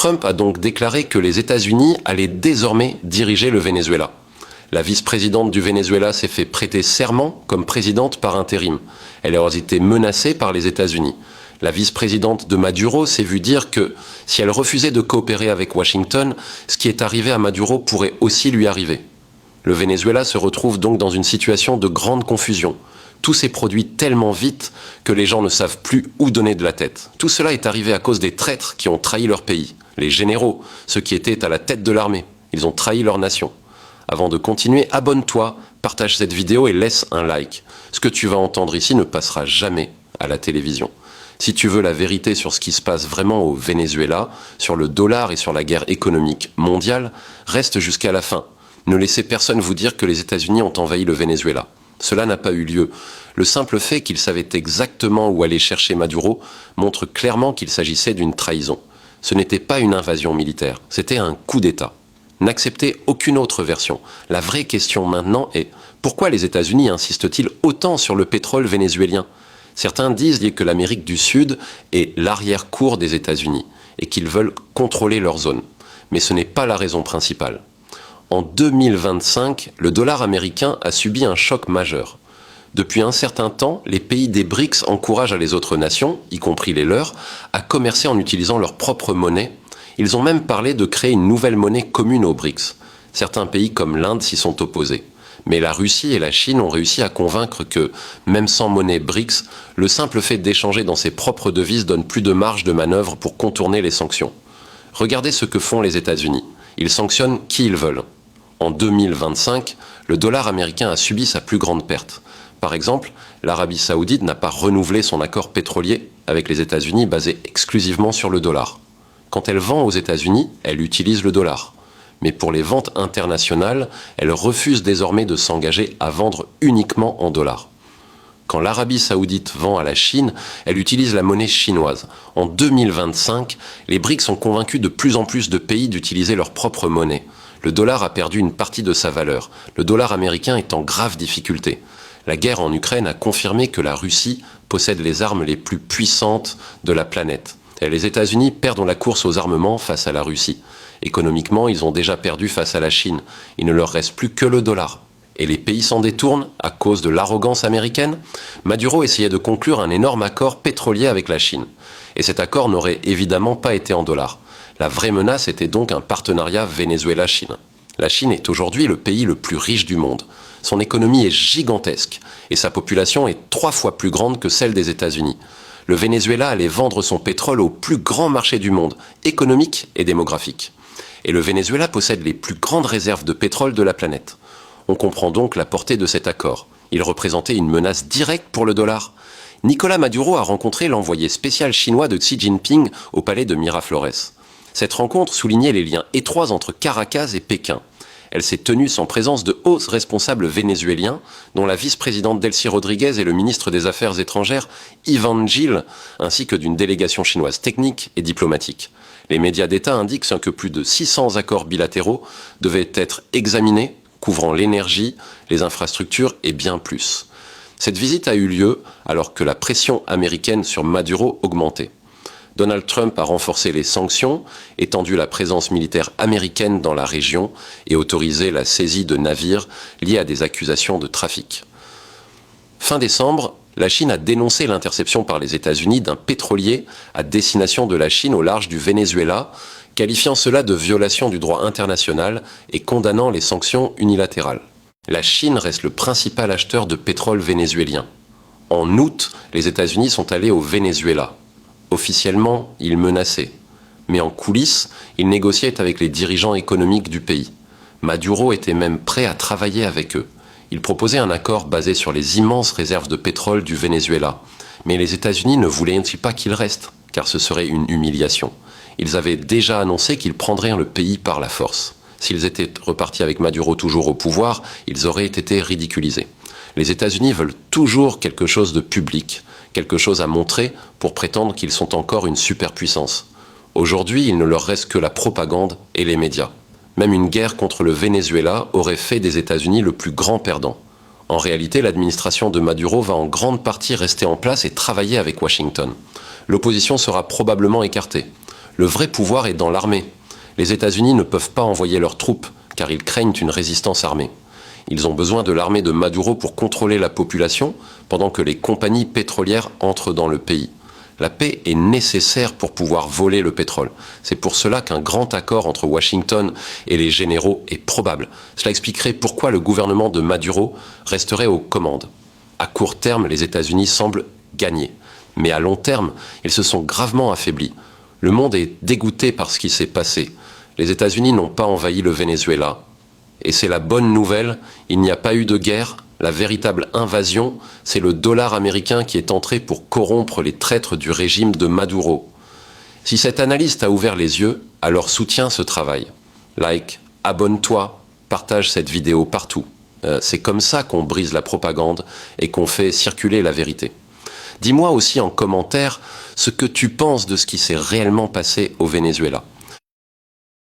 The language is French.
Trump a donc déclaré que les États-Unis allaient désormais diriger le Venezuela. La vice-présidente du Venezuela s'est fait prêter serment comme présidente par intérim. Elle a été menacée par les États-Unis. La vice-présidente de Maduro s'est vue dire que si elle refusait de coopérer avec Washington, ce qui est arrivé à Maduro pourrait aussi lui arriver. Le Venezuela se retrouve donc dans une situation de grande confusion. Tout s'est produit tellement vite que les gens ne savent plus où donner de la tête. Tout cela est arrivé à cause des traîtres qui ont trahi leur pays. Les généraux, ceux qui étaient à la tête de l'armée, ils ont trahi leur nation. Avant de continuer, abonne-toi, partage cette vidéo et laisse un like. Ce que tu vas entendre ici ne passera jamais à la télévision. Si tu veux la vérité sur ce qui se passe vraiment au Venezuela, sur le dollar et sur la guerre économique mondiale, reste jusqu'à la fin. Ne laissez personne vous dire que les États-Unis ont envahi le Venezuela. Cela n'a pas eu lieu. Le simple fait qu'ils savaient exactement où aller chercher Maduro montre clairement qu'il s'agissait d'une trahison. Ce n'était pas une invasion militaire, c'était un coup d'État. N'acceptez aucune autre version. La vraie question maintenant est pourquoi les États-Unis insistent-ils autant sur le pétrole vénézuélien ? Certains disent que l'Amérique du Sud est l'arrière-cour des États-Unis et qu'ils veulent contrôler leur zone. Mais ce n'est pas la raison principale. En 2025, le dollar américain a subi un choc majeur. Depuis un certain temps, les pays des BRICS encouragent les autres nations, y compris les leurs, à commercer en utilisant leur propre monnaie. Ils ont même parlé de créer une nouvelle monnaie commune aux BRICS. Certains pays comme l'Inde s'y sont opposés. Mais la Russie et la Chine ont réussi à convaincre que, même sans monnaie BRICS, le simple fait d'échanger dans ses propres devises donne plus de marge de manœuvre pour contourner les sanctions. Regardez ce que font les États-Unis. Ils sanctionnent qui ils veulent. En 2025, le dollar américain a subi sa plus grande perte. Par exemple, l'Arabie Saoudite n'a pas renouvelé son accord pétrolier avec les États-Unis basé exclusivement sur le dollar. Quand elle vend aux États-Unis, elle utilise le dollar. Mais pour les ventes internationales, elle refuse désormais de s'engager à vendre uniquement en dollars. Quand l'Arabie Saoudite vend à la Chine, elle utilise la monnaie chinoise. En 2025, les BRICS ont convaincu de plus en plus de pays d'utiliser leur propre monnaie. Le dollar a perdu une partie de sa valeur. Le dollar américain est en grave difficulté. La guerre en Ukraine a confirmé que la Russie possède les armes les plus puissantes de la planète. Et les États-Unis perdent la course aux armements face à la Russie. Économiquement, ils ont déjà perdu face à la Chine. Il ne leur reste plus que le dollar. Et les pays s'en détournent à cause de l'arrogance américaine. Maduro essayait de conclure un énorme accord pétrolier avec la Chine. Et cet accord n'aurait évidemment pas été en dollars. La vraie menace était donc un partenariat Venezuela-Chine. La Chine est aujourd'hui le pays le plus riche du monde. Son économie est gigantesque et sa population est 3 fois plus grande que celle des États-Unis. Le Venezuela allait vendre son pétrole au plus grand marché du monde, économique et démographique. Et le Venezuela possède les plus grandes réserves de pétrole de la planète. On comprend donc la portée de cet accord. Il représentait une menace directe pour le dollar. Nicolás Maduro a rencontré l'envoyé spécial chinois de Xi Jinping au palais de Miraflores. Cette rencontre soulignait les liens étroits entre Caracas et Pékin. Elle s'est tenue sans présence de hauts responsables vénézuéliens, dont la vice-présidente Delcy Rodriguez et le ministre des Affaires étrangères Iván Gil, ainsi que d'une délégation chinoise technique et diplomatique. Les médias d'État indiquent que plus de 600 accords bilatéraux devaient être examinés, couvrant l'énergie, les infrastructures et bien plus. Cette visite a eu lieu alors que la pression américaine sur Maduro augmentait. Donald Trump a renforcé les sanctions, étendu la présence militaire américaine dans la région et autorisé la saisie de navires liés à des accusations de trafic. Fin décembre, la Chine a dénoncé l'interception par les États-Unis d'un pétrolier à destination de la Chine au large du Venezuela, qualifiant cela de violation du droit international et condamnant les sanctions unilatérales. La Chine reste le principal acheteur de pétrole vénézuélien. En août, les États-Unis sont allés au Venezuela. Officiellement, ils menaçaient. Mais en coulisses, ils négociaient avec les dirigeants économiques du pays. Maduro était même prêt à travailler avec eux. Il proposait un accord basé sur les immenses réserves de pétrole du Venezuela. Mais les États-Unis ne voulaient-ils pas qu'il reste, car ce serait une humiliation. Ils avaient déjà annoncé qu'ils prendraient le pays par la force. S'ils étaient repartis avec Maduro toujours au pouvoir, ils auraient été ridiculisés. Les États-Unis veulent toujours quelque chose de public, quelque chose à montrer pour prétendre qu'ils sont encore une superpuissance. Aujourd'hui, il ne leur reste que la propagande et les médias. Même une guerre contre le Venezuela aurait fait des États-Unis le plus grand perdant. En réalité, l'administration de Maduro va en grande partie rester en place et travailler avec Washington. L'opposition sera probablement écartée. Le vrai pouvoir est dans l'armée. Les États-Unis ne peuvent pas envoyer leurs troupes, car ils craignent une résistance armée. Ils ont besoin de l'armée de Maduro pour contrôler la population, pendant que les compagnies pétrolières entrent dans le pays. La paix est nécessaire pour pouvoir voler le pétrole. C'est pour cela qu'un grand accord entre Washington et les généraux est probable. Cela expliquerait pourquoi le gouvernement de Maduro resterait aux commandes. À court terme, les États-Unis semblent gagner. Mais à long terme, ils se sont gravement affaiblis. Le monde est dégoûté par ce qui s'est passé. Les États-Unis n'ont pas envahi le Venezuela. Et c'est la bonne nouvelle, il n'y a pas eu de guerre. La véritable invasion, c'est le dollar américain qui est entré pour corrompre les traîtres du régime de Maduro. Si cette analyse t'a ouvert les yeux, alors soutiens ce travail. Like, abonne-toi, partage cette vidéo partout. C'est comme ça qu'on brise la propagande et qu'on fait circuler la vérité. Dis-moi aussi en commentaire ce que tu penses de ce qui s'est réellement passé au Venezuela.